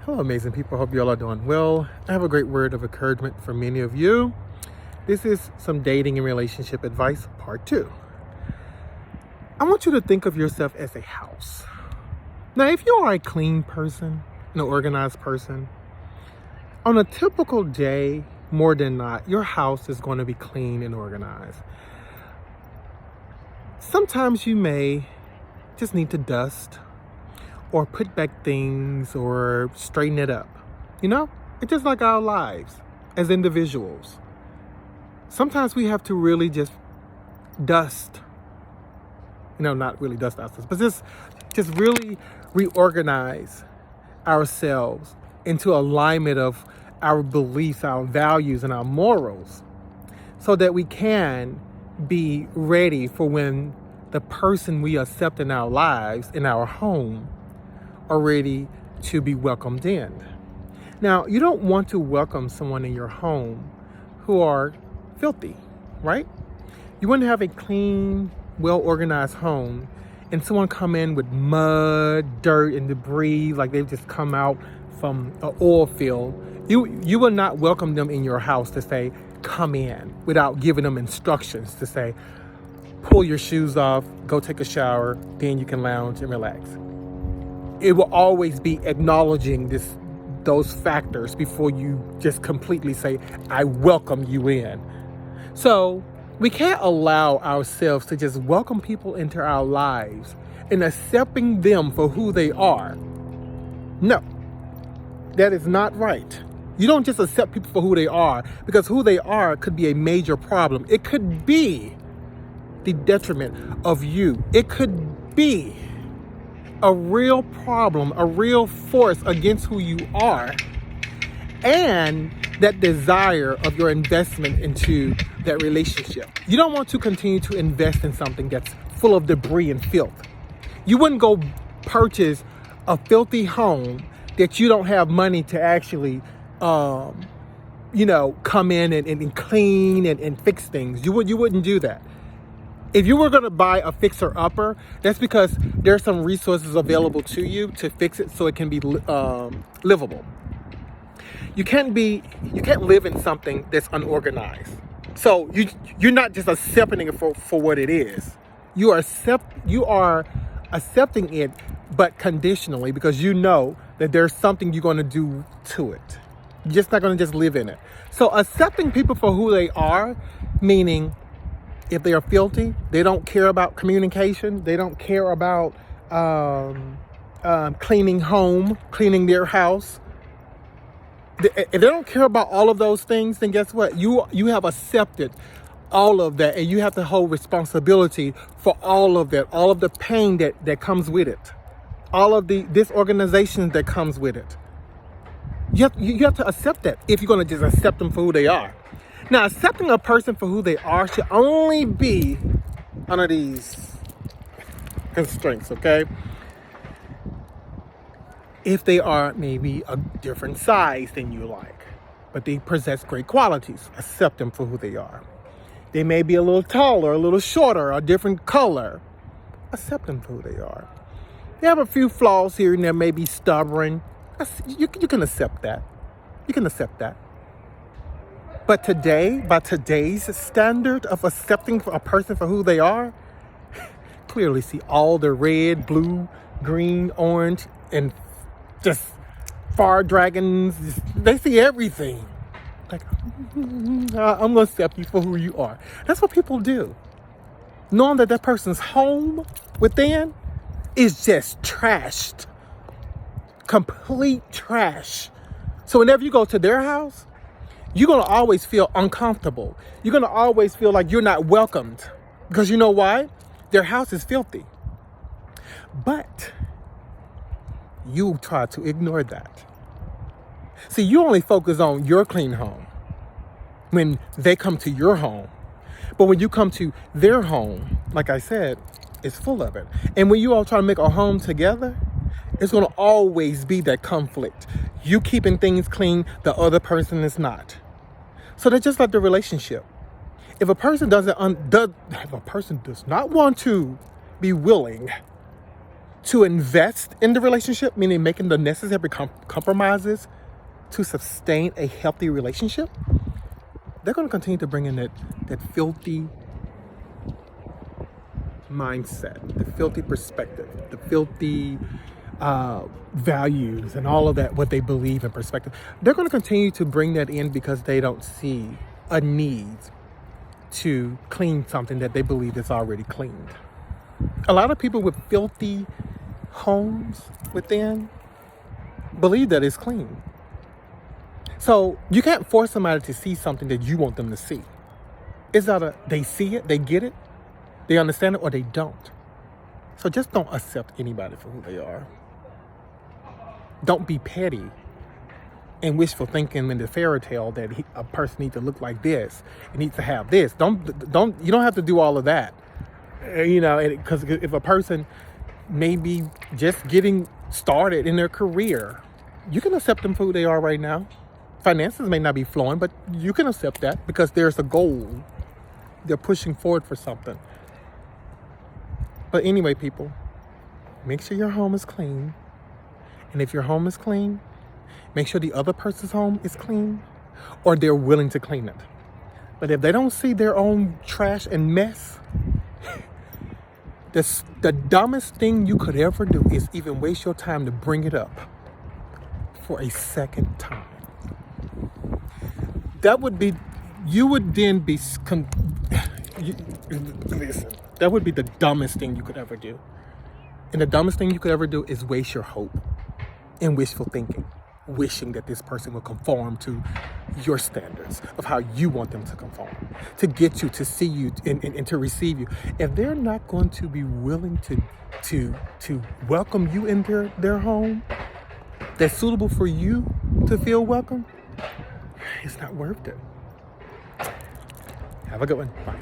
Hello, amazing people. Hope you all are doing well. I have a great word of encouragement for many of you. This is some dating and relationship advice, part 2. I want you to think of yourself as a house. Now, if you are a clean person, an organized person, on a typical day, more than not, your house is going to be clean and organized. Sometimes you may just need to dust or put back things or straighten it up. It's just like our lives as individuals. Sometimes we have to really just dust, not really dust ourselves, but just really reorganize ourselves into alignment of our beliefs, our values, and our morals, so that we can be ready for when the person we accept in our lives, in our home, are ready to be welcomed in. Now, you don't want to welcome someone in your home who are filthy, right? You want to have a clean, well-organized home and someone come in with mud, dirt, and debris like they've just come out from an oil field. You will not welcome them in your house to say, come in, without giving them instructions to say, pull your shoes off, go take a shower, then you can lounge and relax. It will always be acknowledging those factors before you just completely say, I welcome you in. So we can't allow ourselves to just welcome people into our lives and accepting them for who they are. No, that is not right. You don't just accept people for who they are, because who they are could be a major problem. It could be the detriment of you. It could be a real problem, a real force against who you are, and that desire of your investment into that relationship. You don't want to continue to invest in something that's full of debris and filth. You wouldn't go purchase a filthy home that you don't have money to actually, come in and clean and fix things. You wouldn't do that. If you were going to buy a fixer-upper, that's because there's some resources available to you to fix it so it can be livable. You can't live in something that's unorganized. So you're not just accepting it for what it is. You are accepting it, but conditionally, because you know that there's something you're going to do to it. You're just not going to just live in it. So accepting people for who they are, meaning if they are filthy, they don't care about communication, they don't care about cleaning their house. If they don't care about all of those things, then guess what? You have accepted all of that, and you have to hold responsibility for all of that, all of the pain that comes with it, all of the disorganization that comes with it. You have to accept that if you're going to just accept them for who they are. Now, accepting a person for who they are should only be under these constraints, okay? If they are maybe a different size than you like, but they possess great qualities, accept them for who they are. They may be a little taller, a little shorter, a different color. Accept them for who they are. They have a few flaws here and there, maybe stubborn. You can accept that. You can accept that. But today, by today's standard of accepting a person for who they are, clearly see all the red, blue, green, orange, and just fire dragons. They see everything. Like, I'm going to accept you for who you are. That's what people do. Knowing that person's home within is just trashed. Complete trash. So whenever you go to their house, you're going to always feel uncomfortable. You're going to always feel like you're not welcomed. Because you know why? Their house is filthy. But you try to ignore that. See, you only focus on your clean home when they come to your home. But when you come to their home, like I said, it's full of it. And when you all try to make a home together, it's going to always be that conflict. You keeping things clean, the other person is not. So that's just like the relationship. If a person does not want to be willing to invest in the relationship, meaning making the necessary compromises to sustain a healthy relationship, they're going to continue to bring in that filthy mindset, the filthy perspective, the filthy values and all of that, what they believe in perspective. They're going to continue to bring that in because they don't see a need to clean something that they believe is already cleaned. A lot of people with filthy homes within believe that it's clean. So you can't force somebody to see something that you want them to see. It's either they see it, they get it, they understand it, or they don't. So just don't accept anybody for who they are. Don't be petty and wishful thinking in the fairy tale that a person needs to look like this, it needs to have this. You don't have to do all of that. Because if a person may be just getting started in their career, you can accept them for who they are right now. Finances may not be flowing, but you can accept that because there's a goal. They're pushing forward for something. But anyway, people, make sure your home is clean. And if your home is clean, make sure the other person's home is clean, or they're willing to clean it. But if they don't see their own trash and mess, the dumbest thing you could ever do is even waste your time to bring it up for a second time. That would be, listen, that would be the dumbest thing you could ever do. And the dumbest thing you could ever do is waste your hope in wishful thinking, wishing that this person will conform to your standards of how you want them to conform, to get you, to see you, and to receive you. If they're not going to be willing to welcome you in their home that's suitable for you to feel welcome, it's not worth it. Have a good one. Bye.